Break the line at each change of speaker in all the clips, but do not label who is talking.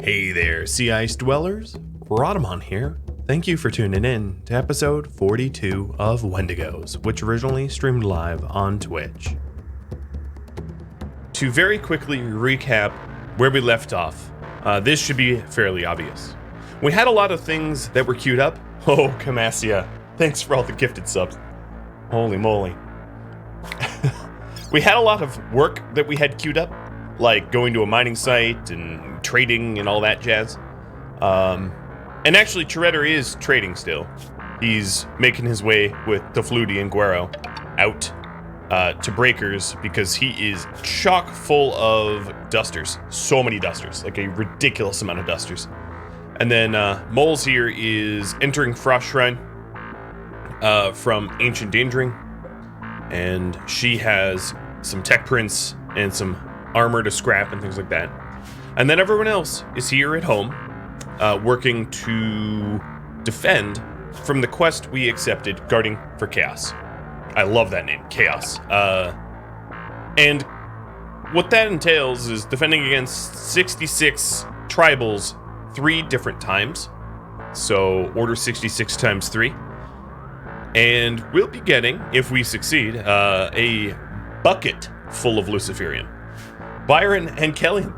Hey there, Sea Ice Dwellers. Rhadamant here. Thank you for tuning in to episode 42 of Wendigos, which originally streamed live on Twitch. To very quickly recap where we left off, this should be fairly obvious. We had a lot of things that were queued up. Oh, Camasia, thanks for all the gifted subs. Holy moly. We had a lot of work that we had queued up, like going to a mining site and trading and all that jazz. And actually, Shredder is trading still. He's making his way with Tefludi and Guero out to Breakers because he is chock full of dusters. So many dusters, like a ridiculous amount of dusters. And then Moles here is entering Frost Shrine from Ancient Dangering. And she has some tech prints and some armor to scrap and things like that. And then everyone else is here at home, working to defend from the quest we accepted, Guarding for Chaos. I love that name, Chaos. And what that entails is defending against 66 tribals 3 different times. So order 66 times 3. And we'll be getting, if we succeed, a bucket full of Luciferian. Byron and Kellyan,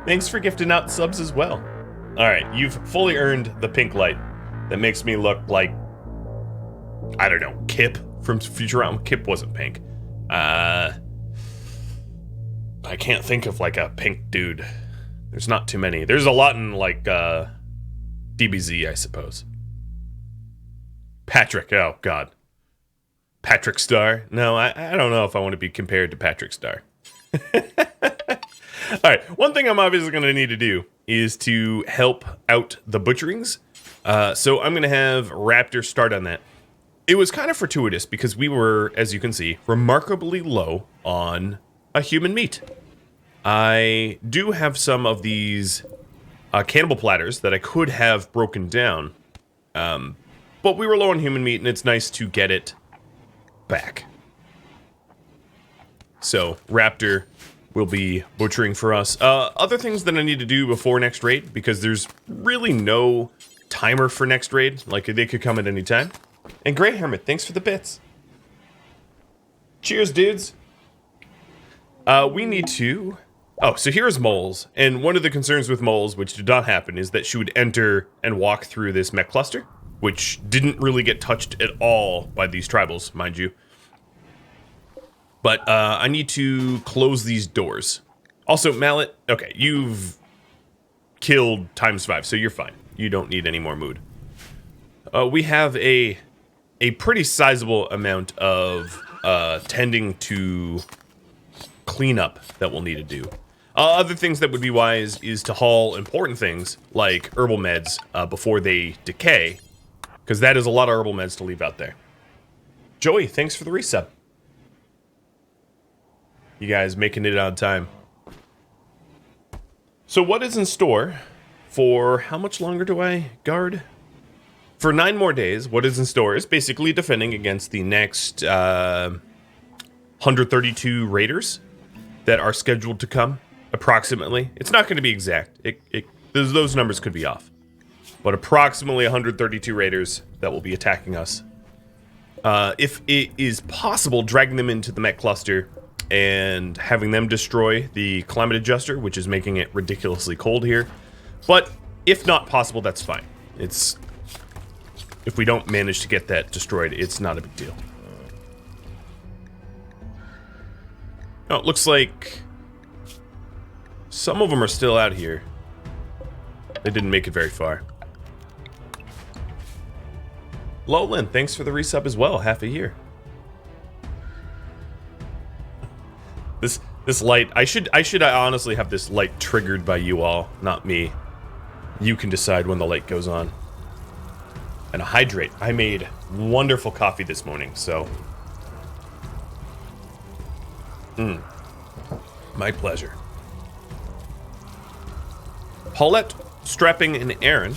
thanks for gifting out subs as well. Alright, you've fully earned the pink light that makes me look like, I don't know, Kip from Futurama. Kip wasn't pink. I can't think of like a pink dude. There's not too many. There's a lot in like DBZ, I suppose. Patrick, oh god. Patrick Star? No, I don't know if I want to be compared to Patrick Star. Alright, one thing I'm obviously going to need to do is to help out the butcherings. So I'm going to have Raptor start on that. It was kind of fortuitous because we were, as you can see, remarkably low on a human meat. I do have some of these cannibal platters that I could have broken down. But we were low on human meat, and it's nice to get it back. So, Raptor will be butchering for us. Other things that I need to do before next raid, because there's really no timer for next raid. Like, they could come at any time. And Grey Hermit, thanks for the bits. Cheers, dudes. We need to... Oh, so here's Moles. And one of the concerns with Moles, which did not happen, is that she would enter and walk through this mech cluster, which didn't really get touched at all by these tribals, mind you. But I need to close these doors. Also, Mallet, okay, you've killed ×5, so you're fine. You don't need any more mood. We have a pretty sizable amount of tending to clean up that we'll need to do. Other things that would be wise is to haul important things like herbal meds before they decay, because that is a lot of herbal meds to leave out there. Joey, thanks for the resub. You guys making it on time. So what is in store for how much longer do I guard? For 9 more days, what is in store is basically defending against the next 132 raiders that are scheduled to come, approximately. It's not going to be exact. Those numbers could be off. But approximately 132 raiders that will be attacking us. If it is possible, dragging them into the mech cluster and having them destroy the climate adjuster, which is making it ridiculously cold here. But if not possible, that's fine. If we don't manage to get that destroyed, it's not a big deal. Oh, it looks like some of them are still out here. They didn't make it very far. Lowland, thanks for the resub as well, half a year. This light, I should honestly have this light triggered by you all, not me. You can decide when the light goes on. And a hydrate. I made wonderful coffee this morning, so. My pleasure. Paulette, Strapping, and Aaron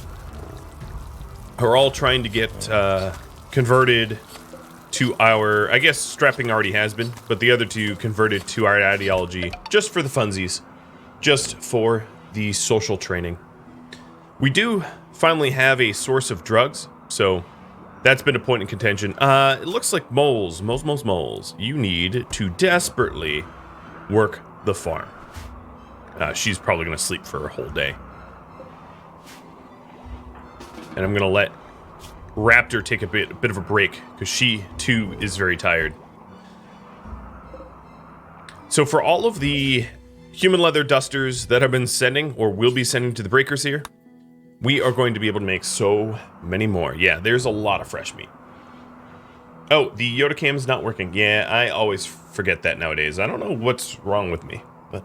are all trying to get converted to our, I guess Strapping already has been, but the other two converted to our ideology just for the funsies. Just for the social training. We do finally have a source of drugs, so that's been a point in contention. It looks like moles. You need to desperately work the farm. She's probably going to sleep for a whole day. And I'm going to let Raptor take a bit of a break, because she, too, is very tired. So for all of the human leather dusters that I've been sending, or will be sending to the breakers here, we are going to be able to make so many more. Yeah, there's a lot of fresh meat. Oh, the Yoda cam is not working. Yeah, I always forget that nowadays. I don't know what's wrong with me, but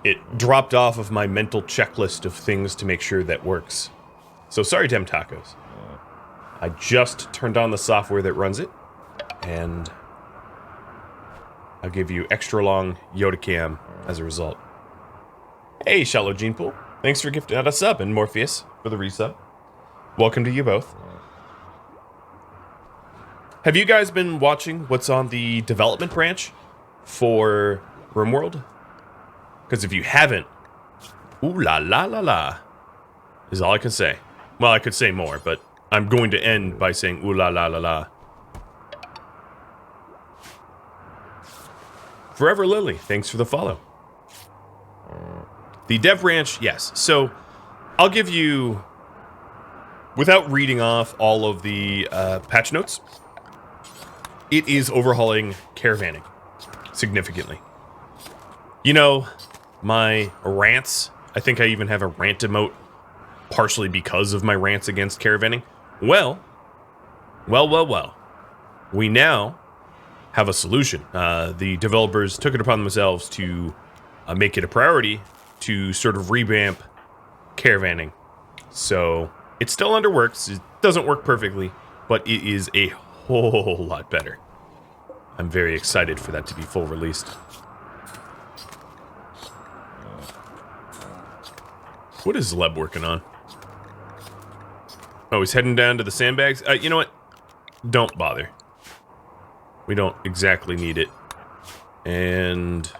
it dropped off of my mental checklist of things to make sure that works. So sorry, Dem Tacos. I just turned on the software that runs it, and I'll give you extra long Yoda cam as a result. Hey, Shallow Gene Pool. Thanks for gifting out a sub, and Morpheus for the resub. Welcome to you both. Have you guys been watching what's on the development branch for RimWorld? Because if you haven't, ooh la la la la, is all I can say. Well, I could say more, but I'm going to end by saying ooh la la la la. Forever Lily, thanks for the follow. The dev branch, yes. So I'll give you, without reading off all of the patch notes, it is overhauling caravanning significantly. You know, my rants, I think I even have a rant emote partially because of my rants against caravanning. Well. We now have a solution. The developers took it upon themselves to make it a priority to sort of revamp caravanning. So it's still under works. It doesn't work perfectly, but it is a whole lot better. I'm very excited for that to be full released. What is Leb working on? Oh, he's heading down to the sandbags? You know what? Don't bother. We don't exactly need it. And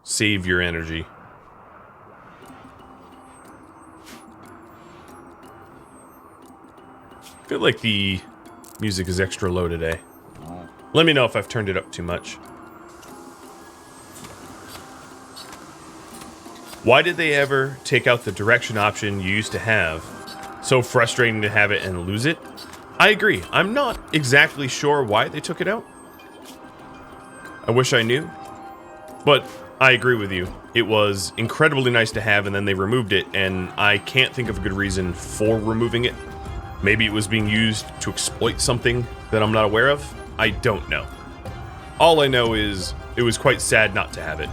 save your energy. I feel like the music is extra low today. Let me know if I've turned it up too much. Why did they ever take out the direction option you used to have? So frustrating to have it and lose it. I agree. I'm not exactly sure why they took it out. I wish I knew. But I agree with you. It was incredibly nice to have, and then they removed it, and I can't think of a good reason for removing it. Maybe it was being used to exploit something that I'm not aware of. I don't know. All I know is it was quite sad not to have it.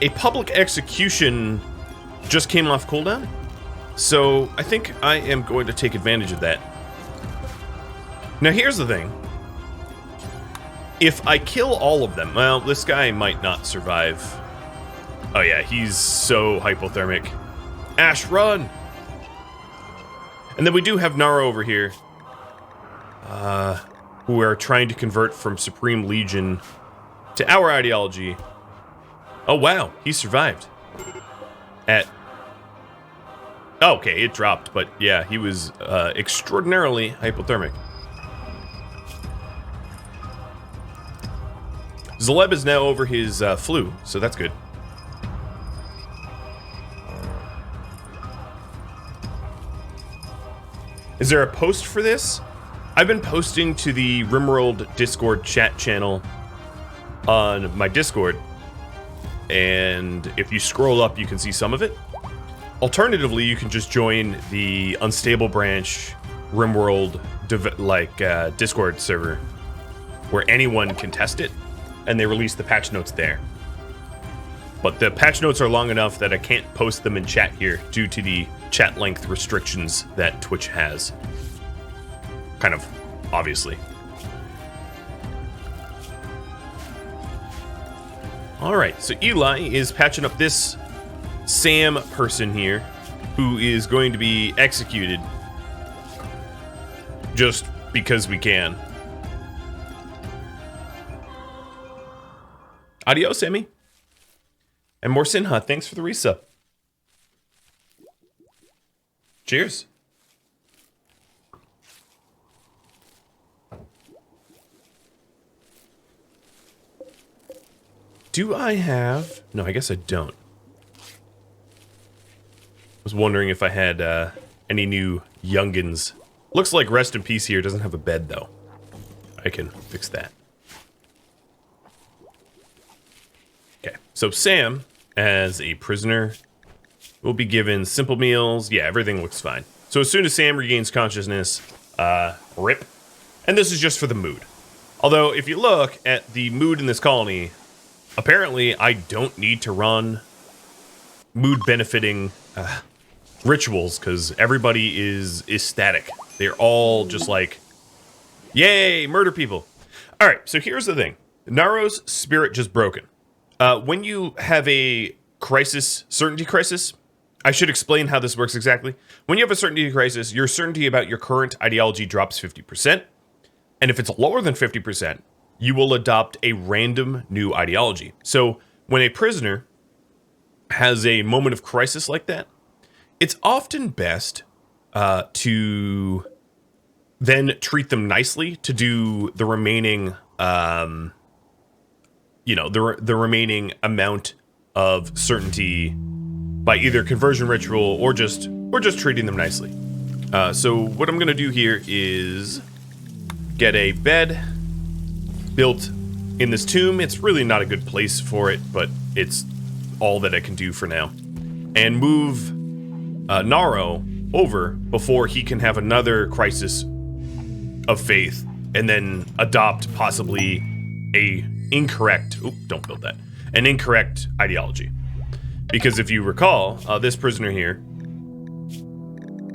A public execution just came off cooldown, so I think I am going to take advantage of that. Now here's the thing. If I kill all of them, well, this guy might not survive. Oh yeah, he's so hypothermic. Ash, run! And then we do have Nara over here, who are trying to convert from Supreme Legion to our ideology. Oh wow, he survived. Oh, okay, it dropped, but yeah, he was extraordinarily hypothermic. Zaleb is now over his flu, so that's good. Is there a post for this? I've been posting to the RimWorld Discord chat channel on my Discord, and if you scroll up, you can see some of it. Alternatively, you can just join the Unstable Branch RimWorld Discord server, where anyone can test it, and they release the patch notes there. But the patch notes are long enough that I can't post them in chat here due to the chat length restrictions that Twitch has. Kind of, obviously. Alright, so Eli is patching up this Sam person here, who is going to be executed just because we can. Adios, Emmy. And more Sinha, thanks for the resub. Cheers. Do I have... No, I guess I don't. I was wondering if I had any new youngins. Looks like Rest in Peace here doesn't have a bed, though. I can fix that. Okay, so Sam, as a prisoner, will be given simple meals. Yeah, everything looks fine. So as soon as Sam regains consciousness, rip. And this is just for the mood. Although, if you look at the mood in this colony, apparently I don't need to run mood-benefiting rituals, because everybody is ecstatic. They're all just like, yay, murder people. Alright, so here's the thing. Naro's spirit just broken. When you have a crisis, certainty crisis, I should explain how this works exactly. When you have a certainty crisis, your certainty about your current ideology drops 50%. And if it's lower than 50%, you will adopt a random new ideology. So when a prisoner has a moment of crisis like that, it's often best to then treat them nicely to do the remaining, the remaining amount of certainty by either conversion ritual or just treating them nicely. So what I'm gonna do here is get a bed built in this tomb. It's really not a good place for it, but it's all that I can do for now. And move Naro over before he can have another crisis of faith, and then adopt possibly a incorrect, don't build that, an incorrect ideology. Because if you recall, this prisoner here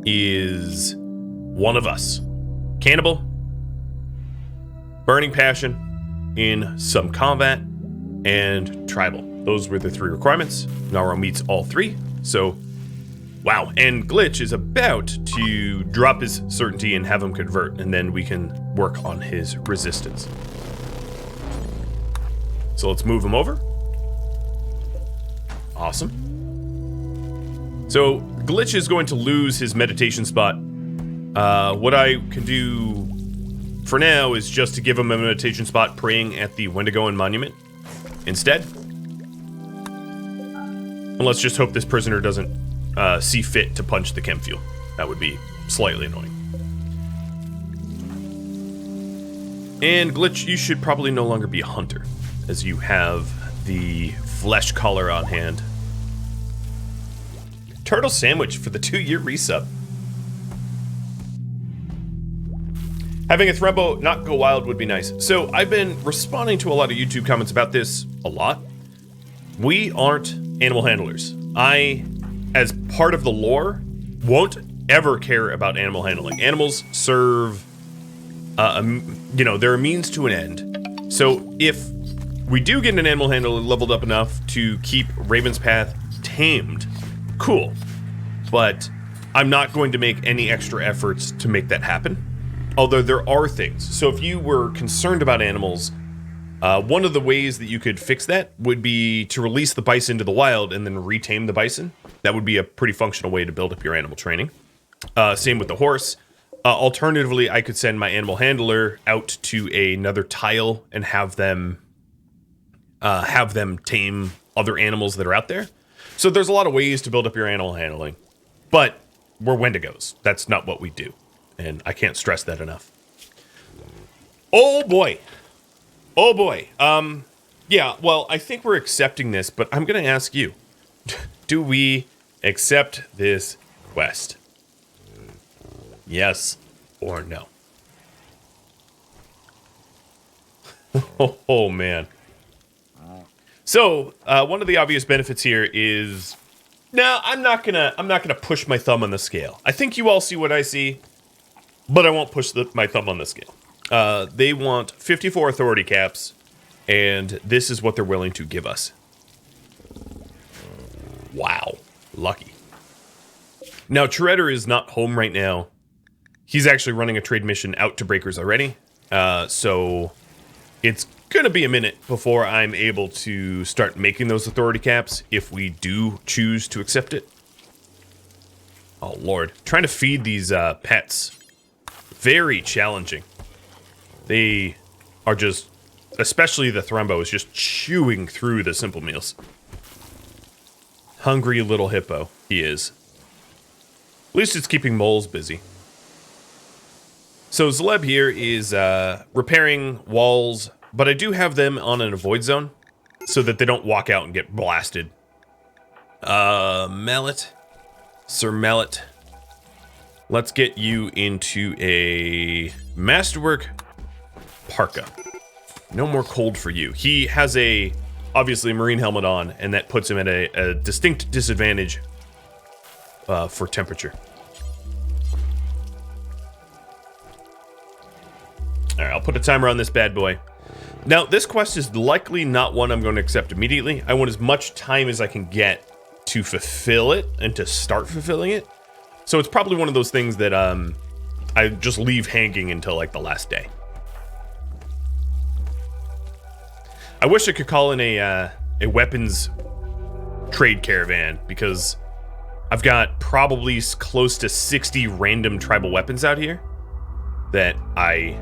is one of us. Cannibal, burning passion, in some combat, and tribal. Those were the 3 requirements. Naro meets all 3, so wow. And Glitch is about to drop his certainty and have him convert, and then we can work on his resistance. So let's move him over. Awesome. So Glitch is going to lose his meditation spot. What I can do for now is just to give him a meditation spot praying at the Wendigoan monument instead. And let's just hope this prisoner doesn't see fit to punch the chem fuel. That would be slightly annoying. And Glitch, you should probably no longer be a hunter, as you have the flesh collar on hand. Turtle Sandwich for the 2-year resub. Having a Thrumbo not go wild would be nice. So I've been responding to a lot of YouTube comments about this a lot. We aren't animal handlers. I, as part of the lore, won't ever care about animal handling. Animals serve, they're a means to an end. So if we do get an animal handler leveled up enough to keep Raven's Path tamed, cool. But I'm not going to make any extra efforts to make that happen. Although there are things. So if you were concerned about animals, one of the ways that you could fix that would be to release the bison to the wild and then retame the bison. That would be a pretty functional way to build up your animal training. Same with the horse. Alternatively, I could send my animal handler out to another tile and have them tame other animals that are out there. So there's a lot of ways to build up your animal handling. But we're Wendigos. That's not what we do. And I can't stress that enough. Oh boy. Oh boy. Yeah, well, I think we're accepting this, but I'm going to ask you. Do we accept this quest? Yes or no? Oh man. So, one of the obvious benefits here is, no, I'm not gonna push my thumb on the scale. I think you all see what I see, but I won't push my thumb on the scale. They want 54 authority caps, and this is what they're willing to give us. Wow, lucky. Now, Treader is not home right now. He's actually running a trade mission out to Breakers already, so it's gonna be a minute before I'm able to start making those authority caps if we do choose to accept it. Oh lord, trying to feed these pets, very challenging. They are just, especially the Thrumbo is just chewing through the simple meals. Hungry little hippo, he is. At least it's keeping moles busy. So Zleb here is repairing walls, but I do have them on an avoid zone so that they don't walk out and get blasted. Mallet. Sir Mallet. Let's get you into a masterwork parka. No more cold for you. He has obviously a marine helmet on, and that puts him at a distinct disadvantage for temperature. All right, I'll put a timer on this bad boy. Now, this quest is likely not one I'm going to accept immediately. I want as much time as I can get to fulfill it and to start fulfilling it. So it's probably one of those things that I just leave hanging until like the last day. I wish I could call in a weapons trade caravan, because I've got probably close to 60 random tribal weapons out here that I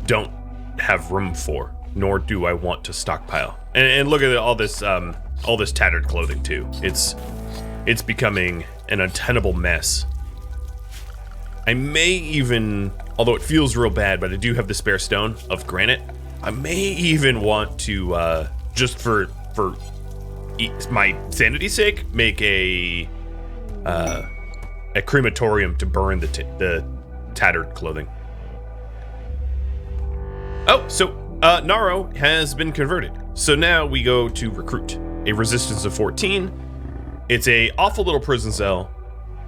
don't have room for, nor do I want to stockpile. And look at all this tattered clothing too. It's becoming an untenable mess. I may even, although it feels real bad, but I do have the spare stone of granite. I may even want to, just for my sanity's sake, make a crematorium to burn the tattered clothing. Oh, so Naro has been converted. So now we go to recruit. A resistance of 14. It's a awful little prison cell,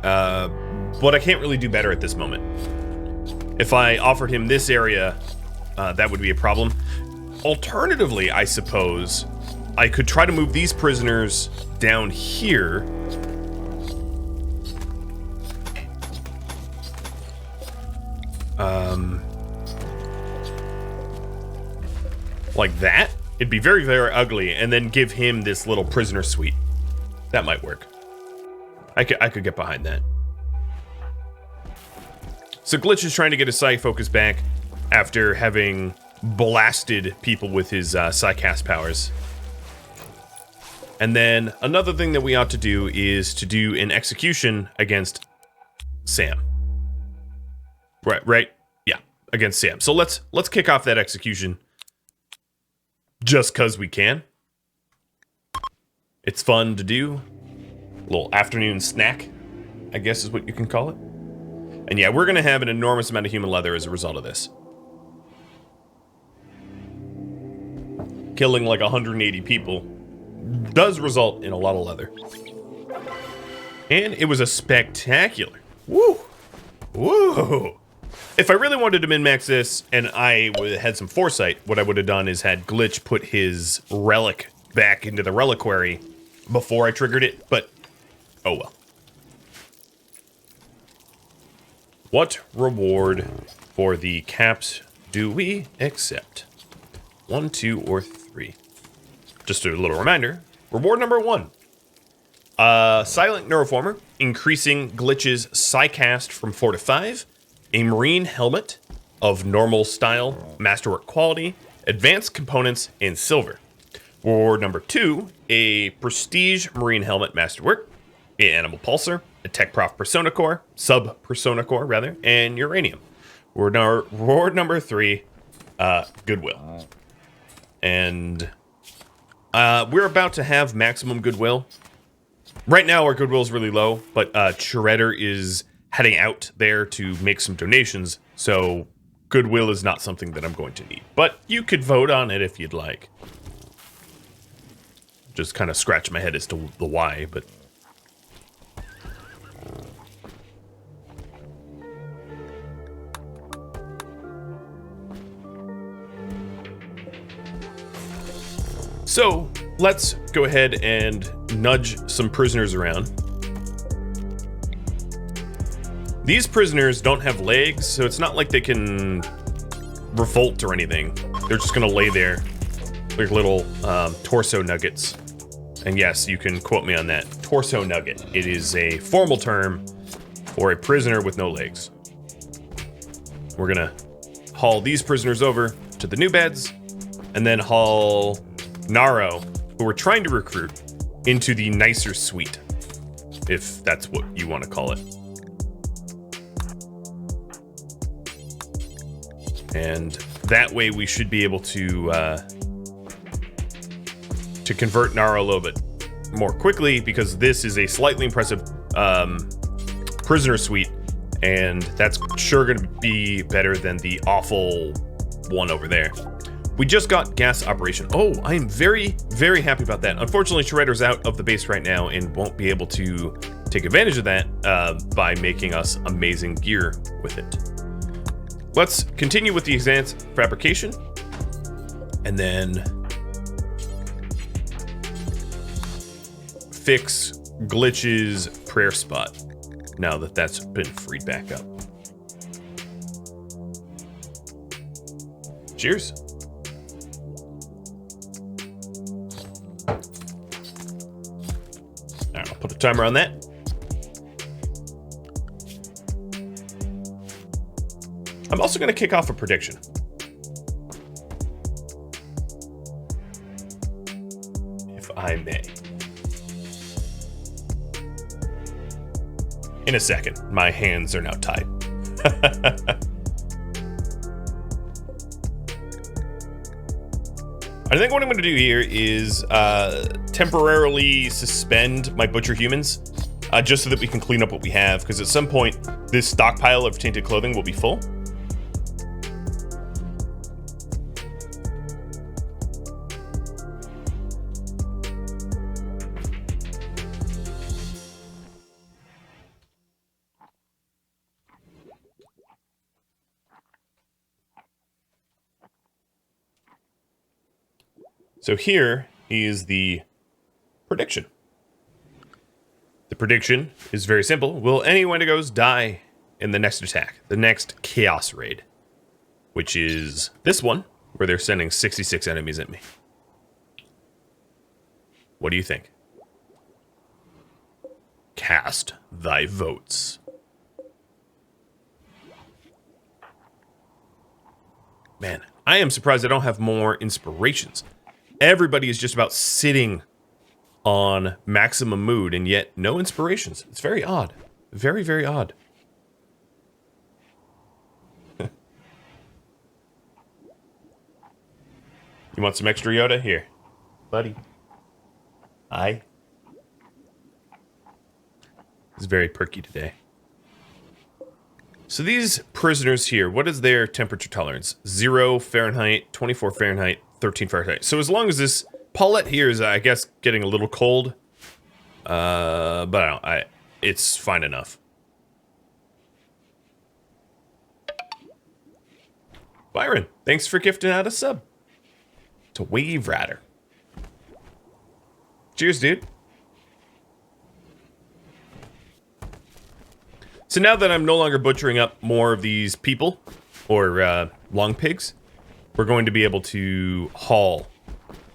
but I can't really do better at this moment. If I offered him this area, that would be a problem. Alternatively, I suppose, I could try to move these prisoners down here. Like that. It'd be very, very ugly, and then give him this little prisoner suite. That might work. I could get behind that. So Glitch is trying to get his Psy focus back after having blasted people with his Psycast powers. And then another thing that we ought to do is to do an execution against Sam. Right? Yeah, against Sam. So let's kick off that execution. Just cause we can. It's fun to do. A little afternoon snack, I guess is what you can call it. And yeah, we're gonna have an enormous amount of human leather as a result of this. Killing like 180 people does result in a lot of leather. And it was a spectacular. Woo! Woo! If I really wanted to min-max this, and I had some foresight, what I would have done is had Glitch put his relic back into the reliquary before I triggered it, but oh well. What reward for the caps do we accept? 1, 2, or 3? Just a little reminder, reward number 1. Silent Neuroformer, increasing Glitch's Psycast from 4 to 5. A marine helmet of normal style, masterwork quality, advanced components, and silver. Reward number 2, a prestige marine helmet masterwork, an animal pulsar, a tech prof persona core, sub persona core rather, and uranium. Reward number 3, goodwill. And we're about to have maximum goodwill. Right now our goodwill is really low, but Shredder is heading out there to make some donations, so goodwill is not something that I'm going to need. But you could vote on it if you'd like. Just kind of scratch my head as to the why, but... So, let's go ahead and nudge some prisoners around. These prisoners don't have legs, so it's not like they can revolt or anything. They're just gonna lay there Like little torso nuggets. And yes, you can quote me on that. Torso nugget. It is a formal term for a prisoner with no legs. We're gonna haul these prisoners over to the new beds, and then haul Naro, who we're trying to recruit, into the nicer suite, if that's what you want to call it. And that way we should be able to convert Naro a little bit more quickly, because this is a slightly impressive prisoner suite, and that's sure going to be better than the awful one over there. We just got gas operation. Oh, I am very, very happy about that. Unfortunately, Shredder's out of the base right now and won't be able to take advantage of that by making us amazing gear with it. Let's continue with the advanced fabrication, and then fix Glitch's prayer spot now that that's been freed back up. Cheers. All right, I'll put a timer on that. I'm also going to kick off a prediction. If I may. In a second. My hands are now tied. I think what I'm going to do here is temporarily suspend my butcher humans, just so that we can clean up what we have, because at some point this stockpile of tainted clothing will be full. So here is the prediction. The prediction is very simple. Will any Wendigos die in the next attack? The next Chaos Raid. Which is this one, where they're sending 66 enemies at me. What do you think? Cast thy votes. Man, I am surprised I don't have more inspirations. Everybody is just about sitting on maximum mood, and yet no inspirations. It's very odd. Very, very odd. You want some extra Yoda? Here. Buddy. Hi. It's very perky today. So these prisoners here, what is their temperature tolerance? 0 Fahrenheit, 24 Fahrenheit, 13 Fahrenheit. So as long as this Paulette here is, I guess, getting a little cold, but I don't. It's fine enough. Byron, thanks for gifting out a sub to Wave Rider. Cheers, dude. So now that I'm no longer butchering up more of these people, or long pigs, we're going to be able to haul.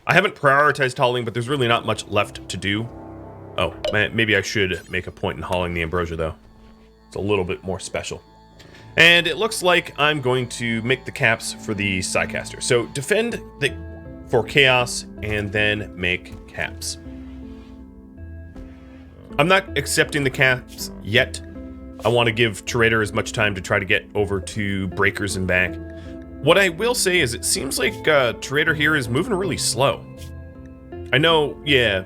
I haven't prioritized hauling, but there's really not much left to do. Oh, maybe I should make a point in hauling the ambrosia, though. It's a little bit more special. And it looks like I'm going to make the caps for the Psycaster. So defend for chaos, and then make caps. I'm not accepting the caps yet. I want to give Trader as much time to try to get over to breakers and back. What I will say is it seems like Trader here is moving really slow. I know, yeah,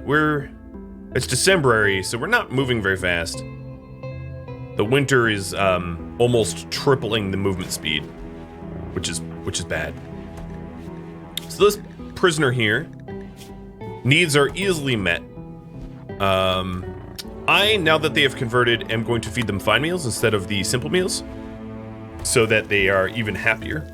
it's December, so we're not moving very fast. The winter is almost tripling the movement speed, which is bad. So this prisoner here, needs are easily met. Now that they have converted, am going to feed them fine meals instead of the simple meals, so that they are even happier.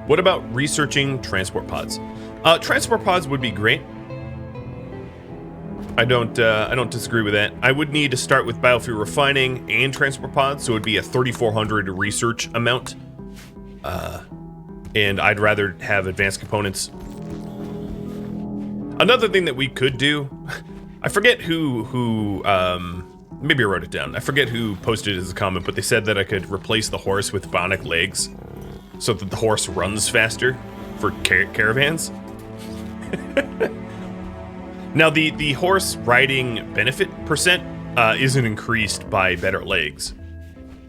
What about researching transport pods? Transport pods would be great. I don't disagree with that. I would need to start with biofuel refining and transport pods, so it would be a 3,400 research amount. And I'd rather have advanced components. Another thing that we could do, I forget who maybe I wrote it down. I forget who posted it as a comment, but they said that I could replace the horse with bionic legs so that the horse runs faster for caravans. Now, the horse riding benefit percent isn't increased by better legs.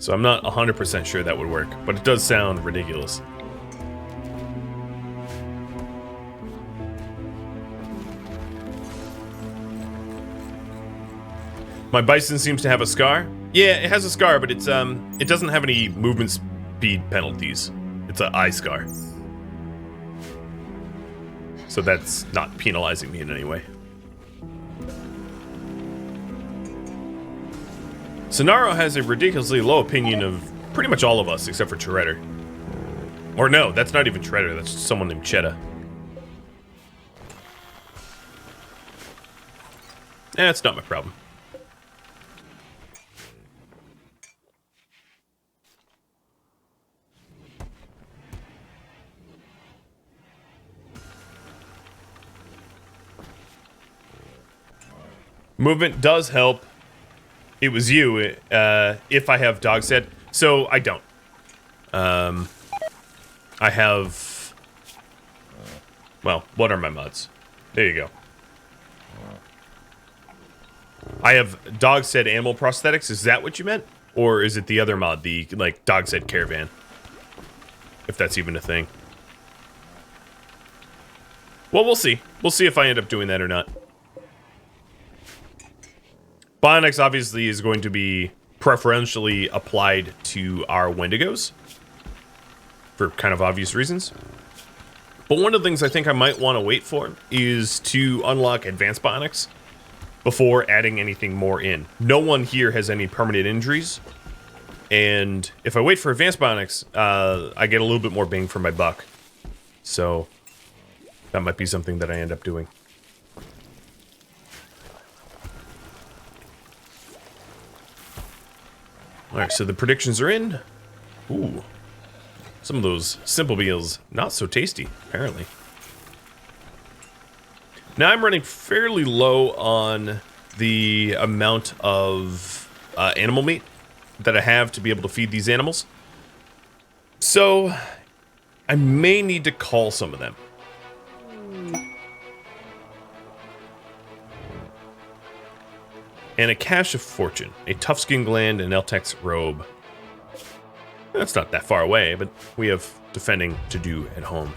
So I'm not 100% sure that would work, but it does sound ridiculous. My bison seems to have a scar. Yeah, it has a scar, but it's it doesn't have any movement speed penalties. It's an eye scar. So that's not penalizing me in any way. Sonaro has a ridiculously low opinion of pretty much all of us except for Shredder. Or no, that's not even Shredder, that's someone named Cheddar. It's not my problem. Movement does help. It was you, if I have dog set. So, I don't. I have... Well, what are my mods? There you go. I have dog set animal prosthetics. Is that what you meant? Or is it the other mod, the, like, dog set caravan? If that's even a thing. Well, we'll see. We'll see if I end up doing that or not. Bionics obviously is going to be preferentially applied to our Wendigos for kind of obvious reasons. But one of the things I think I might want to wait for is to unlock advanced bionics before adding anything more in. No one here has any permanent injuries, and if I wait for advanced bionics, I get a little bit more bang for my buck. So that might be something that I end up doing. Alright, so the predictions are in. Ooh. Some of those simple meals, not so tasty, apparently. Now I'm running fairly low on the amount of animal meat that I have to be able to feed these animals. So, I may need to call some of them. And a cache of fortune, a tough skin gland, and Eltec's robe. That's not that far away, but we have defending to do at home.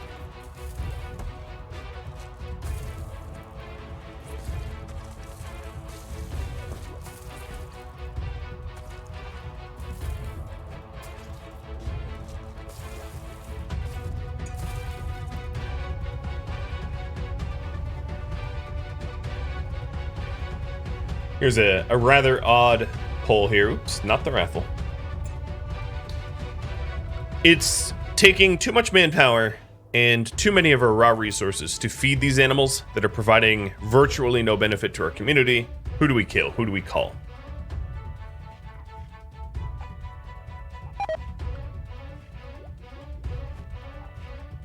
Here's a rather odd poll here. Oops, not the raffle. It's taking too much manpower and too many of our raw resources to feed these animals that are providing virtually no benefit to our community. Who do we kill? Who do we call?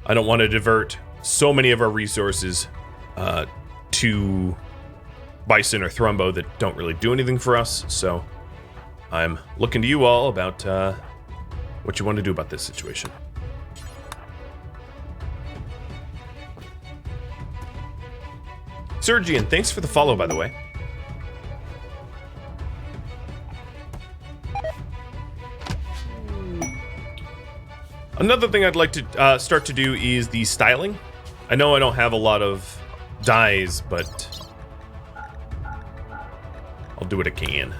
I don't want to divert so many of our resources to Bison or Thrumbo that don't really do anything for us, so I'm looking to you all about what you want to do about this situation. Sergian, thanks for the follow, by the way. Another thing I'd like to start to do is the styling. I know I don't have a lot of dyes, but I'll do what I can.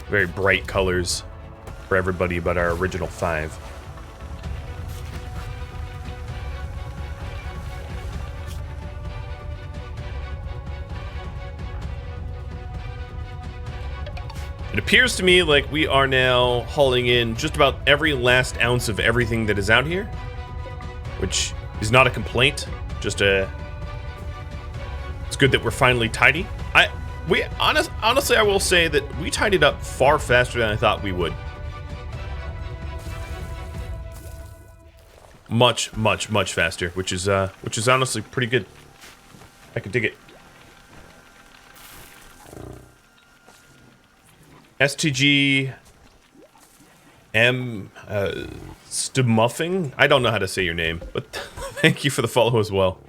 Very bright colors for everybody but our original 5. It appears to me like we are now hauling in just about every last ounce of everything that is out here, which is not a complaint, just a... good that we're finally tidy. Honestly, I will say that we tidied up far faster than I thought we would. Much faster, which is honestly pretty good. I could dig it. STG M Stumuffing? I don't know how to say your name, but thank you for the follow as well.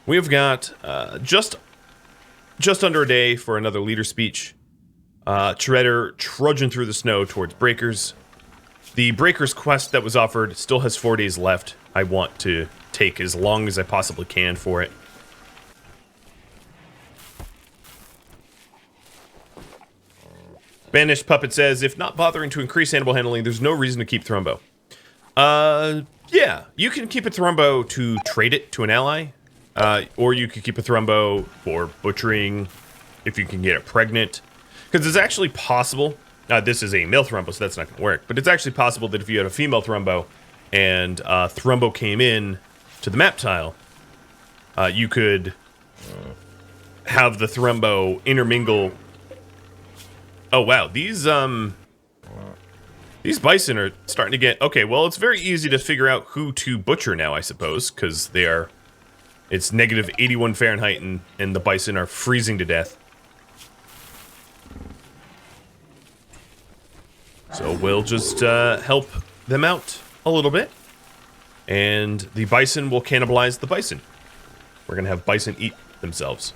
We've got just under a day for another leader speech. Shredder trudging through the snow towards Breakers. The Breakers quest that was offered still has 4 days left. I want to take as long as I possibly can for it. Banished Puppet says, if not bothering to increase animal handling, there's no reason to keep Thrumbo. Yeah, you can keep a Thrumbo to trade it to an ally. Or you could keep a Thrumbo for butchering if you can get it pregnant. Because it's actually possible, this is a male Thrumbo, so that's not going to work, but it's actually possible that if you had a female Thrumbo and Thrumbo came in to the map tile, you could have the Thrumbo intermingle. Oh wow, these bison are starting to get, okay, well, it's very easy to figure out who to butcher now, I suppose, because they are, it's negative 81 Fahrenheit and the bison are freezing to death. So we'll just help them out a little bit, and the bison will cannibalize the bison. We're gonna have bison eat themselves.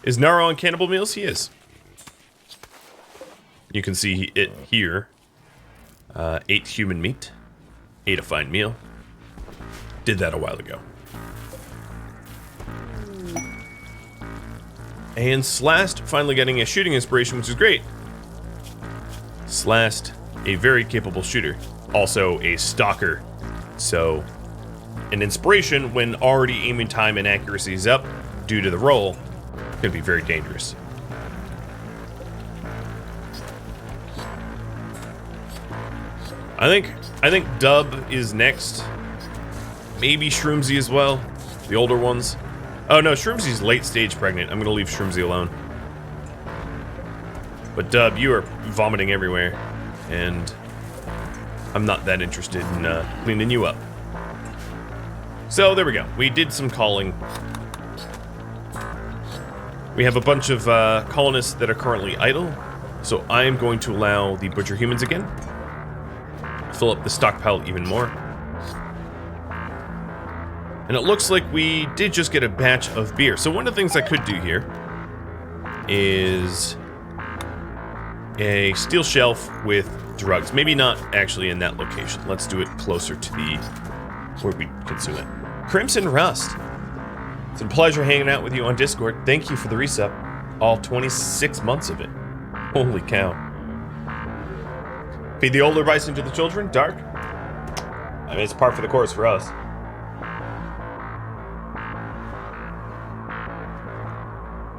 Is Naro on cannibal meals? He is. You can see it here. 8 human meat. 8 a fine meal. Did that a while ago. And Slast finally getting a shooting inspiration, which is great. Slast, a very capable shooter. Also a stalker. So, an inspiration when already aiming time and accuracy is up due to the roll could be very dangerous. I think Dub is next. Maybe Shroomsy as well. The older ones. Oh no, Shroomsy's late stage pregnant. I'm gonna leave Shroomsy alone. But Dub, you are vomiting everywhere, and I'm not that interested in cleaning you up. So there we go. We did some calling. We have a bunch of colonists that are currently idle, so I am going to allow the butcher humans again. Fill up the stockpile even more. And it looks like we did just get a batch of beer. So one of the things I could do here is a steel shelf with drugs. Maybe not actually in that location. Let's do it closer to the where we consume it. Crimson Rust. It's a pleasure hanging out with you on Discord. Thank you for the resub. All 26 months of it. Holy cow. Feed the older bison to the children? Dark? I mean, it's par for the course for us.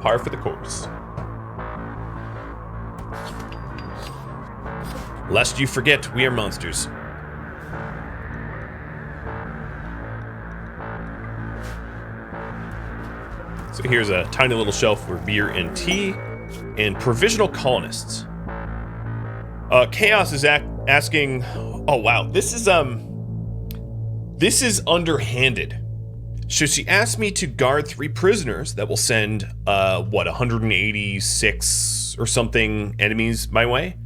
Par for the course. Lest you forget, we are monsters. So here's a tiny little shelf for beer and tea, and provisional colonists. Chaos is asking, oh wow, this is underhanded. So she asked me to guard 3 prisoners that will send, 186 or something enemies my way,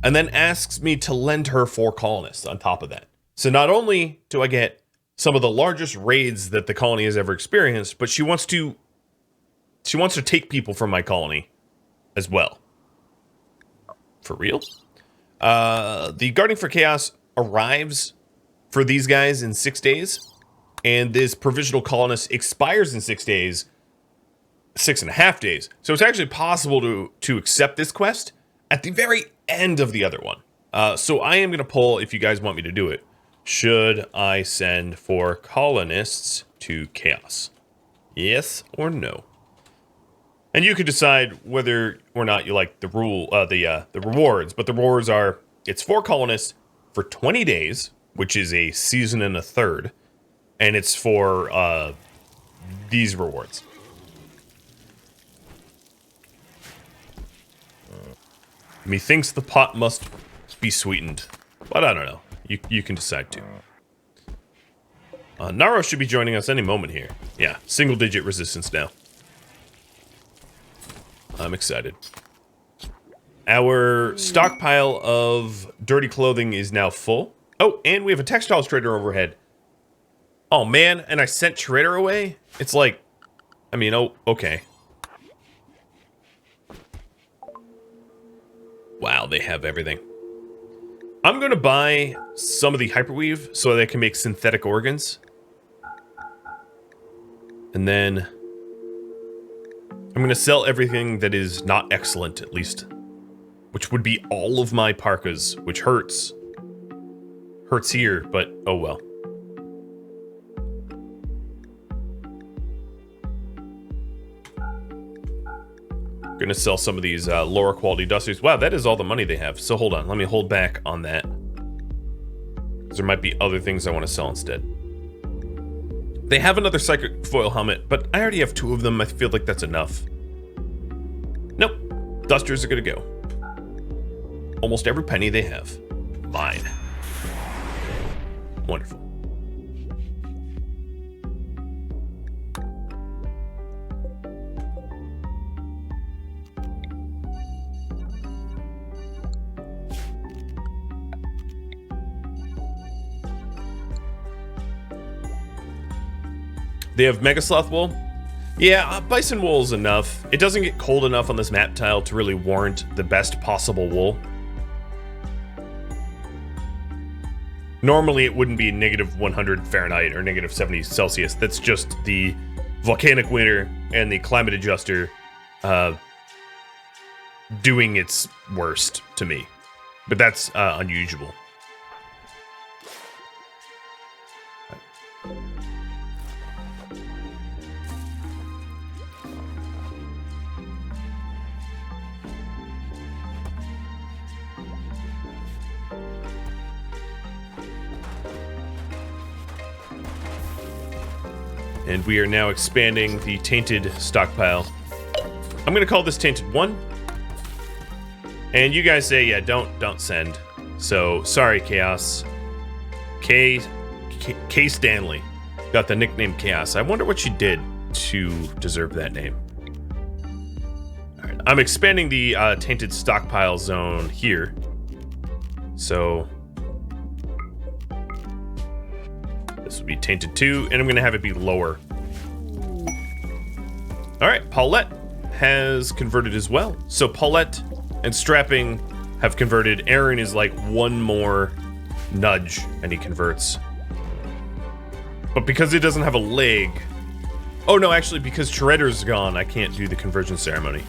and then asks me to lend her 4 colonists on top of that. So not only do I get some of the largest raids that the colony has ever experienced, but she wants to take people from my colony as well. For real? The Guarding for Chaos arrives for these guys in 6 days, and this provisional colonist expires in 6 days, 6.5 days. So it's actually possible to accept this quest at the very end of the other one. So I am going to pull, if you guys want me to do it, should I send 4 colonists to Chaos? Yes or no? And you could decide whether or not you like the rewards. But the rewards are, it's 4 colonists for 20 days, which is a season and a third. And it's for these rewards. Methinks the pot must be sweetened, but I don't know. You can decide to. Naro should be joining us any moment here. Yeah, single-digit resistance now. I'm excited. Our stockpile of dirty clothing is now full. Oh, and we have a textiles trader overhead. Oh, man, and I sent trader away? It's like, I mean, oh, okay. Wow, they have everything. I'm going to buy some of the hyperweave so that I can make synthetic organs. And then I'm going to sell everything that is not excellent, at least. Which would be all of my parkas, which hurts. Hurts here, but oh well. Gonna sell some of these lower quality dusters. Wow, that is all the money they have. So hold on, let me hold back on that. There might be other things I want to sell instead. They have another psychic foil helmet, but I already have 2 of them. I feel like that's enough. Nope, dusters are gonna go. Almost every penny they have. Mine. Wonderful. They have Mega Sloth wool? Yeah, bison wool is enough. It doesn't get cold enough on this map tile to really warrant the best possible wool. Normally it wouldn't be negative 100 Fahrenheit or negative 70 Celsius. That's just the volcanic winter and the climate adjuster doing its worst to me. But that's unusual. And we are now expanding the tainted stockpile. I'm gonna call this tainted 1. And you guys say, yeah, don't send. So sorry, Chaos. K Stanley got the nickname Chaos. I wonder what she did to deserve that name. All right, I'm expanding the tainted stockpile zone here. So this will be tainted 2, and I'm gonna have it be lower. All right, Paulette has converted as well. So Paulette and Strapping have converted. Aaron is like one more nudge, and he converts. But because he doesn't have a leg... Oh no, actually, because Shredder's gone, I can't do the conversion ceremony.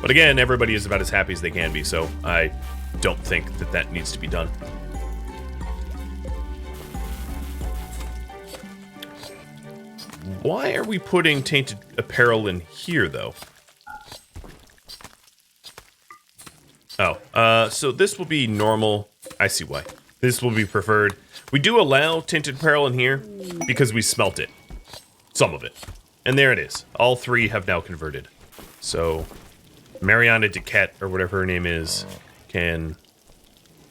But again, everybody is about as happy as they can be, so I don't think that that needs to be done. Why are we putting tainted apparel in here, though? Oh, so this will be normal. I see why. This will be preferred. We do allow tainted apparel in here because we smelt it. Some of it. And there it is. All 3 have now converted. So, Mariana Duquette, or whatever her name is, can...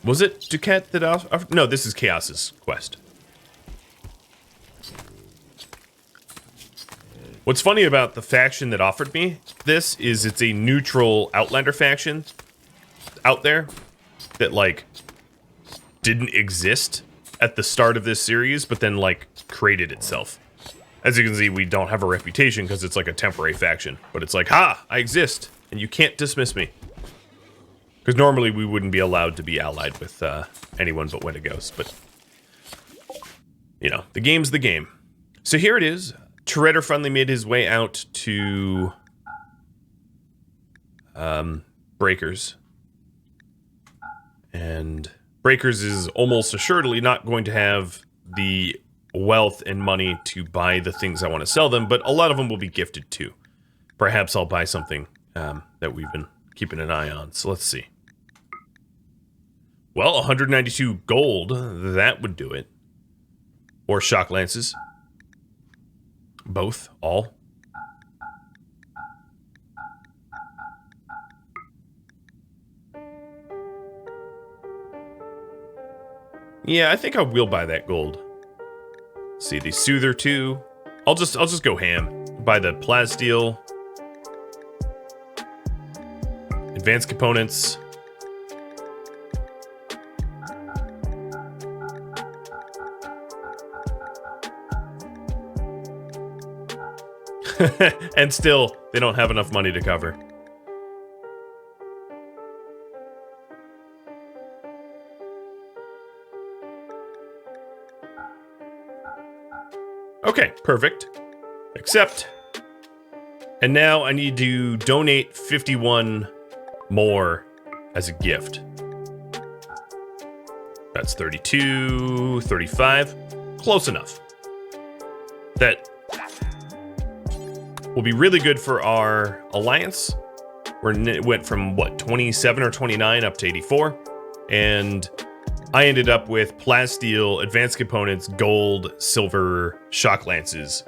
Was it Duquette that... No, this is Chaos's quest. What's funny about the faction that offered me this is it's a neutral Outlander faction out there that, like, didn't exist at the start of this series, but then, like, created itself. As you can see, we don't have a reputation because it's like a temporary faction. But it's like, ha! I exist, and you can't dismiss me. Because normally we wouldn't be allowed to be allied with anyone but Wendigos, but... You know, the game's the game. So here it is. Shredder finally made his way out to... Breakers. And Breakers is almost assuredly not going to have the wealth and money to buy the things I want to sell them, but a lot of them will be gifted too. Perhaps I'll buy something that we've been keeping an eye on. So let's see. Well, 192 gold, that would do it. Or shock lances. Both? All? Yeah, I think I will buy that gold. Let's see, the Soother too. I'll just go ham. Buy the plasteel. Advanced components. And still, they don't have enough money to cover. Okay, perfect. Accept. And now I need to donate 51 more as a gift. That's 32, 35. Close enough. That will be really good for our alliance. It went from, what, 27 or 29 up to 84. And I ended up with plasteel, advanced components, gold, silver, shock lances.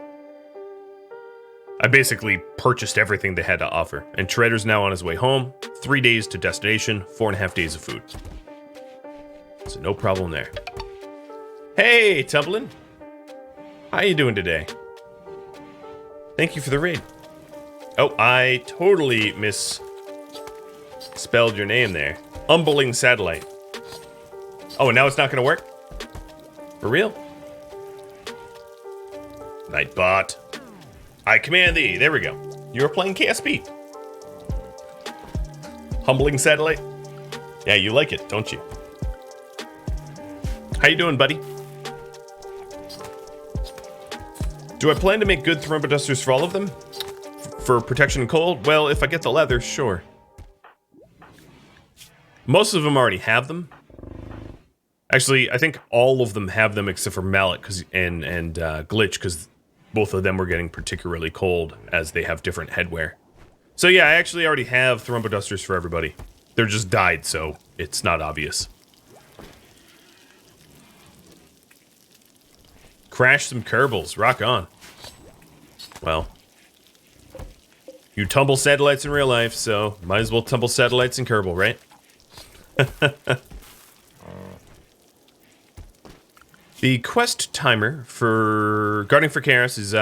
I basically purchased everything they had to offer. And Shredder's now on his way home. 3 days to destination, 4.5 days of food. So no problem there. Hey, Tumblin. How you doing today? Thank you for the raid. Oh, I totally misspelled your name there. Umbling Satellite. Oh, and now it's not going to work? For real? Nightbot. I command thee. There we go. You're playing KSP. Humbling Satellite. Yeah, you like it, don't you? How you doing, buddy? Do I plan to make good thermal dusters for all of them? For protection and cold? Well, if I get the leather, sure. Most of them already have them. Actually, I think all of them have them except for Mallet and Glitch, because both of them were getting particularly cold as they have different headwear. So yeah, I actually already have thermal dusters for everybody. They're just dyed, so it's not obvious. Crash some Kerbals. Rock on. Well, you tumble satellites in real life, so might as well tumble satellites in Kerbal, right? The quest timer for Guarding for Chaos is,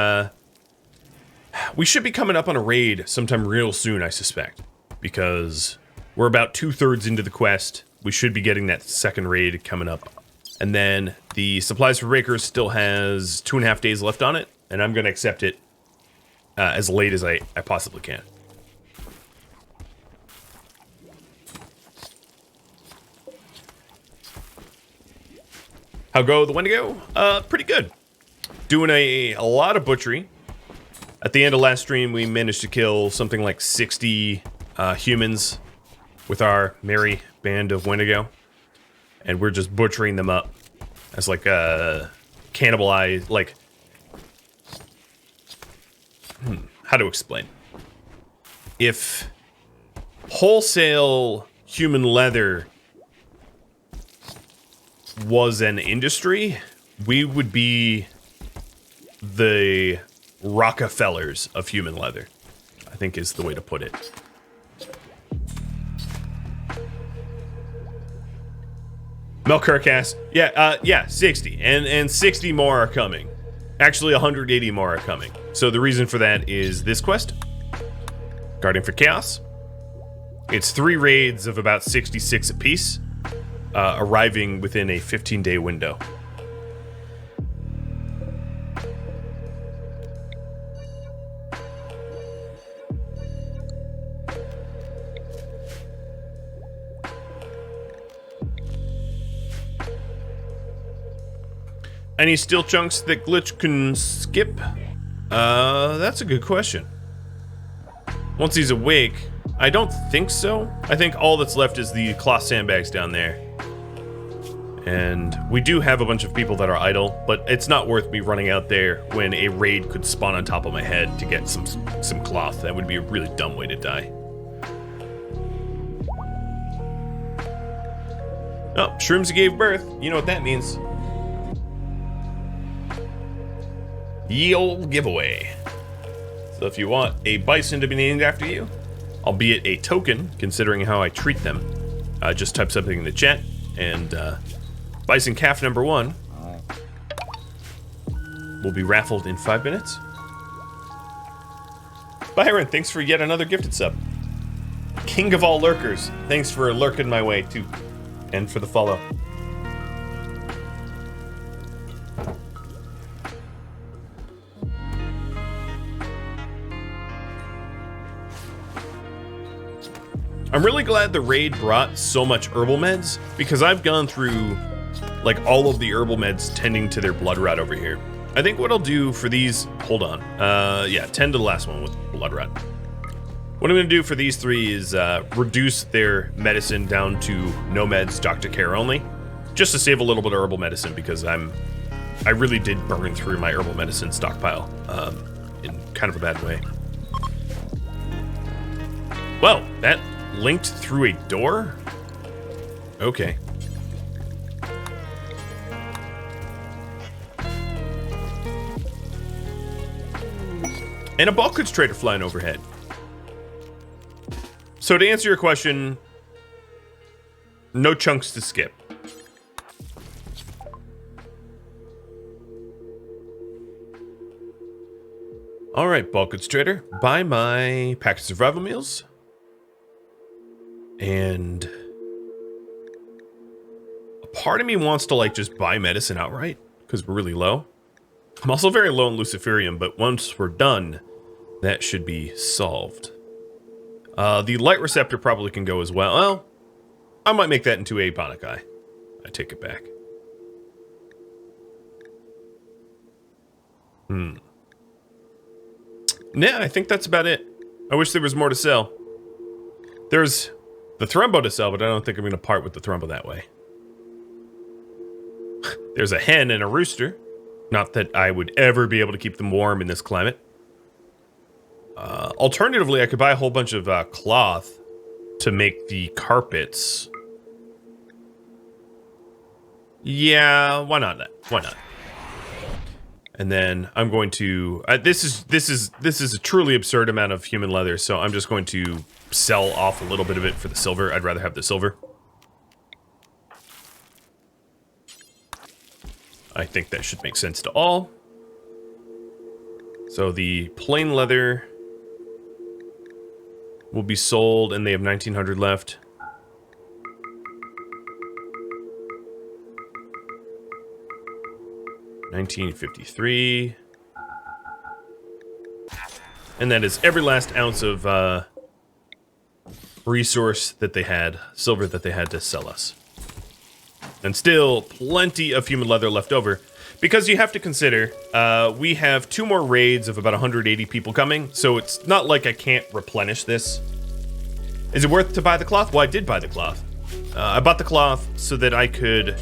we should be coming up on a raid sometime real soon, I suspect. Because we're about 2/3 into the quest. We should be getting that second raid coming up. And then the Supplies for Breakers still has 2.5 days left on it. And I'm going to accept it as late as I possibly can. How go the Wendigo? Pretty good. Doing a lot of butchery. At the end of last stream, we managed to kill something like 60 humans with our merry band of Wendigo. And we're just butchering them up as like cannibalized, like... how to explain? If wholesale human leather was an industry, we would be the Rockefellers of human leather, I think is the way to put it. Melkirk asks, yeah, 60, and 60 more are coming. Actually, 180 more are coming. So the reason for that is this quest, Guarding for Chaos. It's 3 raids of about 66 apiece. Arriving within a 15-day window. Any steel chunks that Glitch can skip? That's a good question. Once he's awake, I don't think so. I think all that's left is the cloth sandbags down there. And we do have a bunch of people that are idle, but it's not worth me running out there when a raid could spawn on top of my head to get some cloth. That would be a really dumb way to die. Oh, shrooms gave birth. You know what that means. Ye old giveaway. So if you want a bison to be named after you, albeit a token, considering how I treat them, just type something in the chat, and bison calf number 1 will be raffled in 5 minutes. Byron, thanks for yet another gifted sub. King of all lurkers, thanks for lurking my way too, and for the follow. I'm really glad the raid brought so much herbal meds, because I've gone through like all of the herbal meds tending to their blood rot over here. I think what I'll do for these, hold on, yeah, tend to the last one with blood rot. What I'm gonna do for these 3 is reduce their medicine down to no meds, doctor care only, just to save a little bit of herbal medicine, because I really did burn through my herbal medicine stockpile in kind of a bad way. Well, that linked through a door? Okay. And a bulk goods trader flying overhead. So to answer your question, no chunks to skip. All right, bulk goods trader, buy my pack of survival meals. And a part of me wants to like just buy medicine outright because we're really low. I'm also very low in Luciferium, but once we're done, that should be solved. The light receptor probably can go as well. Well, I might make that into a Bionic Eye. I take it back. Nah, I think that's about it. I wish there was more to sell. There's the Thrumbo to sell, but I don't think I'm going to part with the Thrumbo that way. There's a hen and a rooster. Not that I would ever be able to keep them warm in this climate. Alternatively, I could buy a whole bunch of cloth to make the carpets. Yeah, why not that? Why not? And then I'm going to this is a truly absurd amount of human leather, so I'm just going to sell off a little bit of it for the silver. I'd rather have the silver. I think that should make sense to all. So the plain leather will be sold, and they have 1,900 left. $19.53. And that is every last ounce of resource that they had, silver that they had to sell us. And still plenty of human leather left over. Because you have to consider, we have 2 more raids of about 180 people coming, so it's not like I can't replenish this. Is it worth to buy the cloth? Well, I did buy the cloth. I bought the cloth so that I could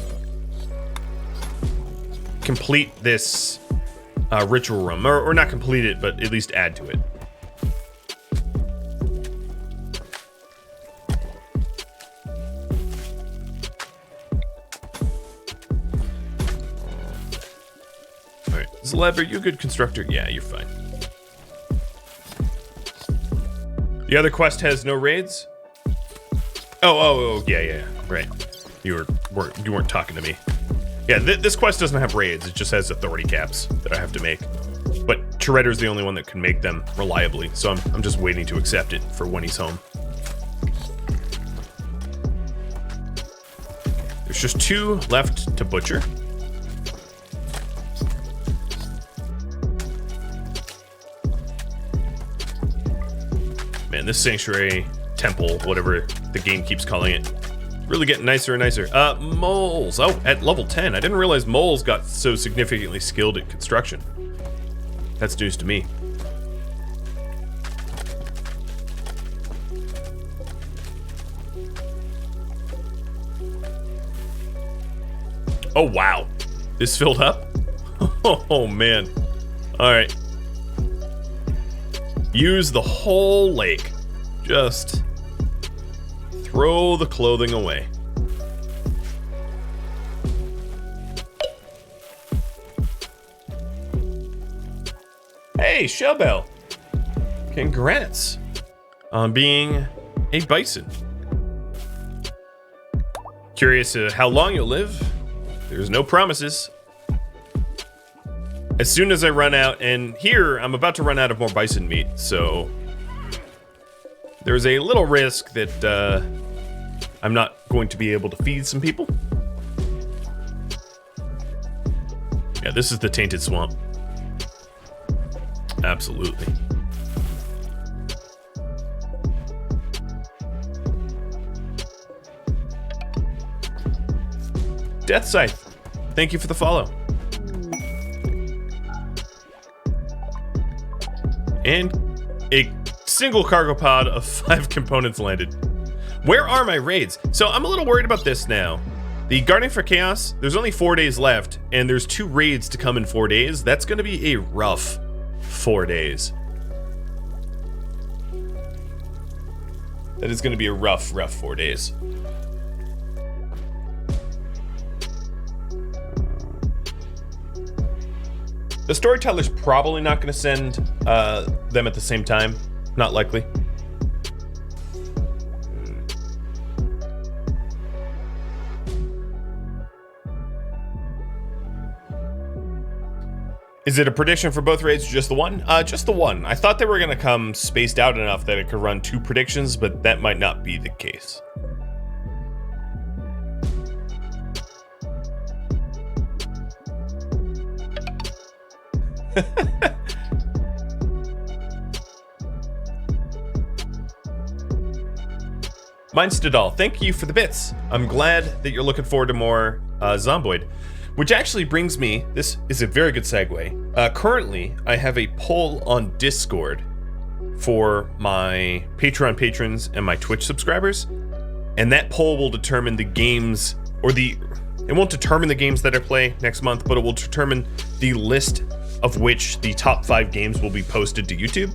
complete this ritual room. Or not complete it, but at least add to it. Zlev, are you a good constructor? Yeah, you're fine. The other quest has no raids? Oh, yeah, right. You weren't talking to me. Yeah, this quest doesn't have raids. It just has authority caps that I have to make. But Shredder's the only one that can make them reliably, so I'm just waiting to accept it for when he's home. There's just 2 left to butcher. Man, this sanctuary, temple, whatever the game keeps calling it, really getting nicer and nicer. Moles. Oh, at level 10. I didn't realize moles got so significantly skilled at construction. That's news to me. Oh, wow. This filled up? Oh, man. All right. Use the whole lake. Just throw the clothing away. Hey, Shellbell. Congrats on being a bison. Curious how long you'll live. There's no promises. As soon as I run out, and here I'm about to run out of more bison meat, so there's a little risk that I'm not going to be able to feed some people. Yeah, this is the tainted swamp. Absolutely. Death Scythe, thank you for the follow. And a single cargo pod of 5 components landed. Where are my raids? So I'm a little worried about this now. The Guarding for Chaos, there's only 4 days left, and there's 2 raids to come in 4 days. That's gonna be a rough 4 days. That is gonna be a rough 4 days. The storyteller's probably not going to send them at the same time. Not likely. Is it a prediction for both raids or just the one? Just the one. I thought they were going to come spaced out enough that it could run 2 predictions, but that might not be the case. Mindstadal, thank you for the bits. I'm glad that you're looking forward to more Zomboid, which actually brings me, this is a very good segue. Currently, I have a poll on Discord for my Patreon patrons and my Twitch subscribers, and that poll will determine the games, it won't determine the games that I play next month, but it will determine the list of which the top 5 games will be posted to YouTube.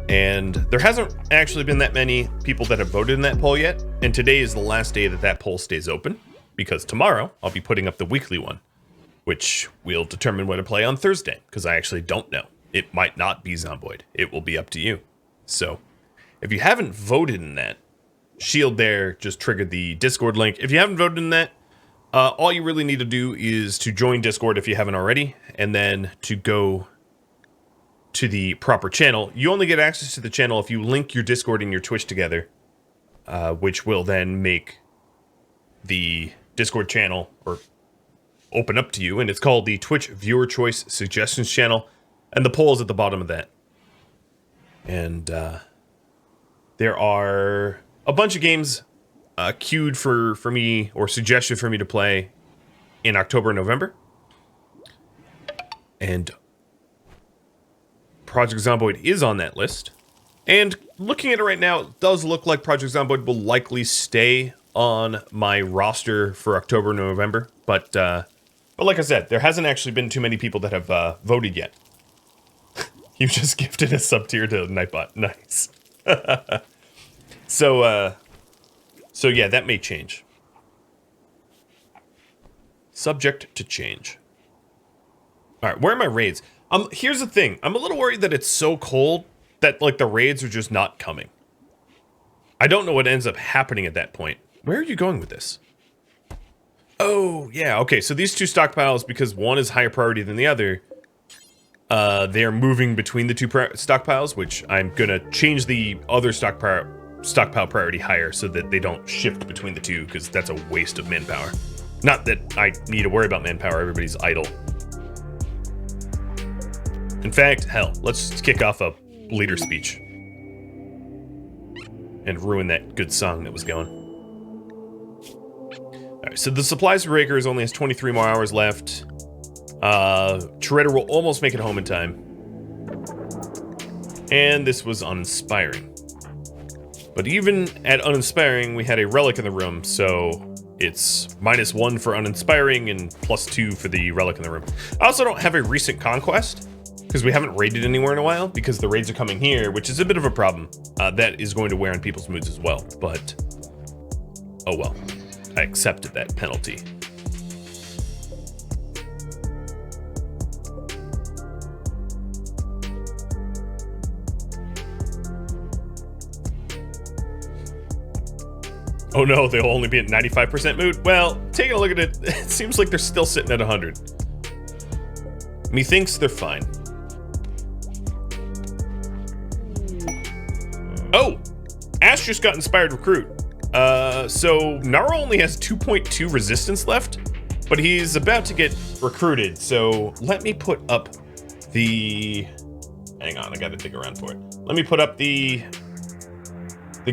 And there hasn't actually been that many people that have voted in that poll yet, and today is the last day that poll stays open, because tomorrow I'll be putting up the weekly one, which will determine what to play on Thursday, because I actually don't know. It might not be Zomboid. It will be up to you. So, if you haven't voted in that, Shield there just triggered the Discord link. If you haven't voted in that, all you really need to do is to join Discord if you haven't already, and then to go to the proper channel. You only get access to the channel if you link your Discord and your Twitch together, which will then make the Discord channel or open up to you, and it's called the Twitch Viewer Choice Suggestions channel, and the poll is at the bottom of that. And there are a bunch of games queued for me, or suggested for me to play in October and November. And Project Zomboid is on that list. And looking at it right now, it does look like Project Zomboid will likely stay on my roster for October and November. But like I said, there hasn't actually been too many people that have voted yet. You just gifted a sub tier to Nightbot. Nice. So yeah, that may change. Subject to change. All right, where are my raids? Here's the thing. I'm a little worried that it's so cold that, like, the raids are just not coming. I don't know what ends up happening at that point. Where are you going with this? Oh, yeah, okay. So these 2 stockpiles, because one is higher priority than the other, they're moving between the 2 stockpiles, which I'm gonna change the other stockpile priority higher so that they don't shift between the 2, because that's a waste of manpower. Not that I need to worry about manpower, everybody's idle. In fact, hell, let's kick off a leader speech and ruin that good song that was going. Alright, so the supplies breaker only has 23 more hours left. Shredder will almost make it home in time. And this was uninspiring. But even at uninspiring, we had a relic in the room, so it's -1 for uninspiring and +2 for the relic in the room. I also don't have a recent conquest, because we haven't raided anywhere in a while, because the raids are coming here, which is a bit of a problem. That is going to wear on people's moods as well, but oh well. I accepted that penalty. Oh no, they'll only be at 95% mood? Well, taking a look at it, it seems like they're still sitting at 100. Methinks they're fine. Oh! Ash just got inspired recruit. So Naro only has 2.2 resistance left, but he's about to get recruited, so let me put up the... Hang on, I gotta dig around for it. Let me put up the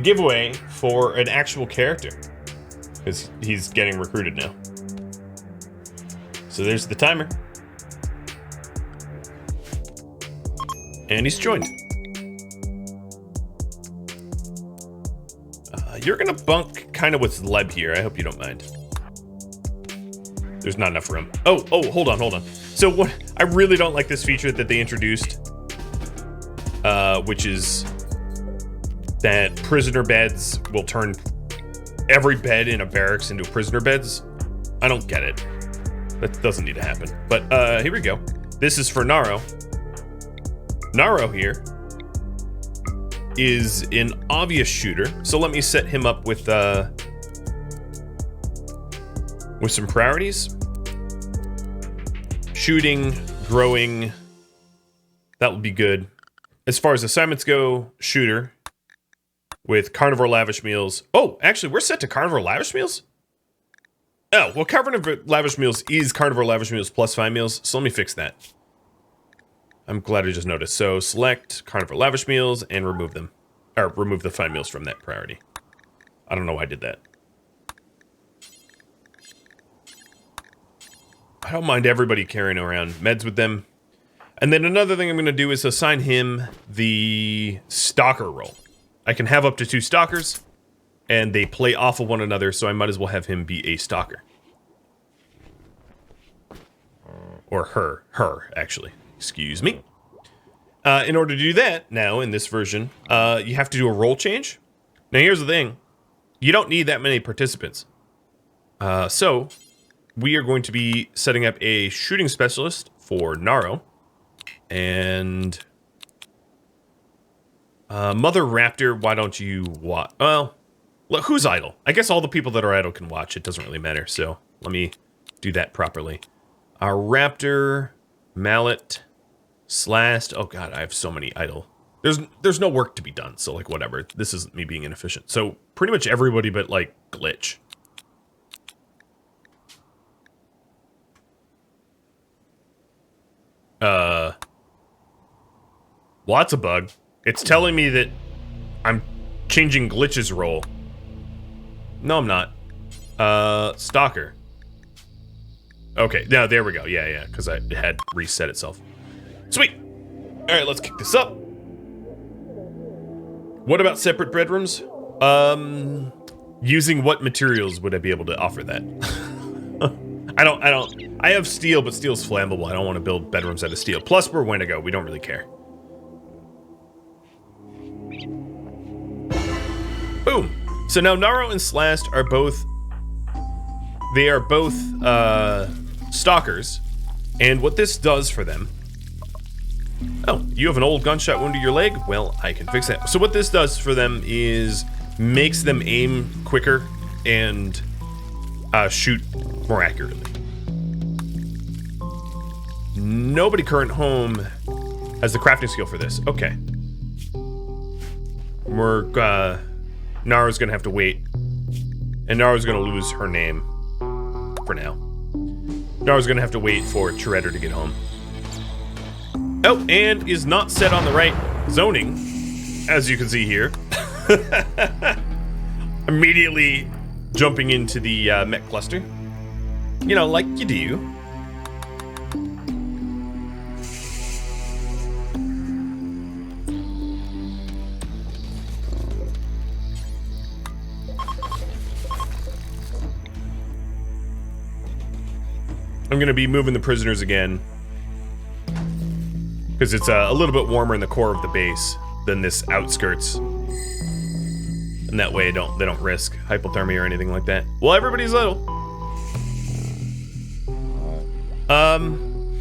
giveaway for an actual character, because he's getting recruited now. So there's the timer. And he's joined. You're gonna bunk kind of with Leb here. I hope you don't mind. There's not enough room. Oh, hold on. So what? I really don't like this feature that they introduced, which is that prisoner beds will turn every bed in a barracks into prisoner beds. I don't get it. That doesn't need to happen. But here we go. This is for Naro. Naro here is an obvious shooter, so let me set him up with some priorities. Shooting, growing, that will be good. As far as assignments go, shooter with carnivore lavish meals. Oh, actually, we're set to carnivore lavish meals? Oh, well, carnivore lavish meals is carnivore lavish meals plus 5 meals, so let me fix that. I'm glad I just noticed. So select carnivore lavish meals and remove them. Or remove the 5 meals from that priority. I don't know why I did that. I don't mind everybody carrying around meds with them. And then another thing I'm going to do is assign him the stalker role. I can have up to 2 stalkers, and they play off of one another, so I might as well have him be a stalker. Or her, actually. Excuse me. In order to do that, now, in this version, you have to do a role change. Now, here's the thing. You don't need that many participants. So, we are going to be setting up a shooting specialist for Naro. And... Mother Raptor, why don't you watch? Well, look, who's idle? I guess all the people that are idle can watch. It doesn't really matter, so let me do that properly. Our Raptor, Mallet... Slashed. Oh god, I have so many idle. There's no work to be done, so like whatever. This isn't me being inefficient. So pretty much everybody but like Glitch. Well, that's a bug. It's telling me that I'm changing Glitch's role. No, I'm not. Stalker. Okay, now there we go. Yeah, because it had reset itself. Sweet. All right, let's kick this up. What about separate bedrooms? Using what materials would I be able to offer that? I have steel, but steel's flammable. I don't want to build bedrooms out of steel. Plus, we're Wendigo. We don't really care. Boom. So now Naro and Slashed are both... They are both, stalkers. And what this does for them... Oh, you have an old gunshot wound to your leg? Well, I can fix that. So what this does for them is makes them aim quicker and shoot more accurately. Nobody current home has the crafting skill for this. Okay. Nara's gonna have to wait. And Nara's gonna lose her name for now. Nara's gonna have to wait for Chiredder to get home. Oh, and is not set on the right zoning, as you can see here. Immediately jumping into the mech cluster. You know, like you do. I'm gonna be moving the prisoners again. Because it's a little bit warmer in the core of the base than this outskirts. And that way they don't risk hypothermia or anything like that. Well, everybody's little. I'm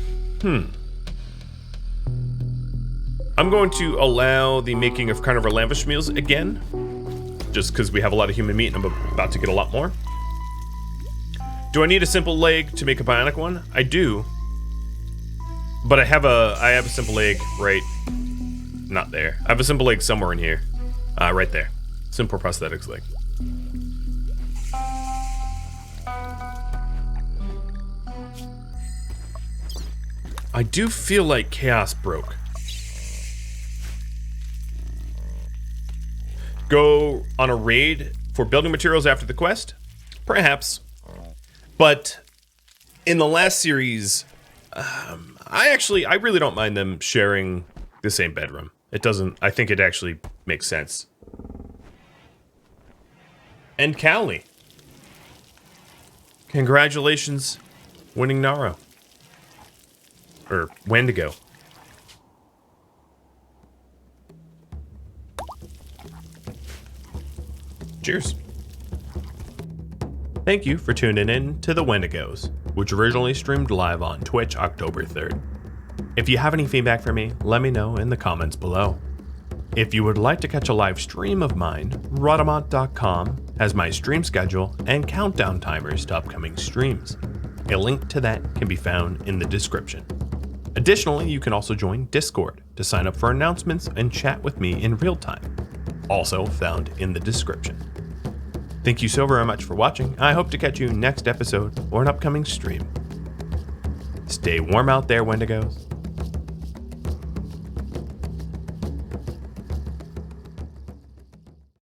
going to allow the making of carnivore lavish meals again. just because we have a lot of human meat and I'm about to get a lot more. Do I need a simple leg to make a bionic one? I do. But I have a simple leg right, not there. I have a simple leg somewhere in here. Right there. Simple prosthetics leg. I do feel like chaos broke. Go on a raid for building materials after the quest? Perhaps. But in the last series, I really don't mind them sharing the same bedroom. I think it actually makes sense. And Cowley. Congratulations, winning Naro. Or Wendigo. Cheers. Thank you for tuning in to the Wendigos, which originally streamed live on Twitch October 3rd. If you have any feedback for me, let me know in the comments below. If you would like to catch a live stream of mine, Rhadamant.com has my stream schedule and countdown timers to upcoming streams. A link to that can be found in the description. Additionally, you can also join Discord to sign up for announcements and chat with me in real time, also found in the description. Thank you so very much for watching. I hope to catch you next episode or an upcoming stream. Stay warm out there, Wendigos.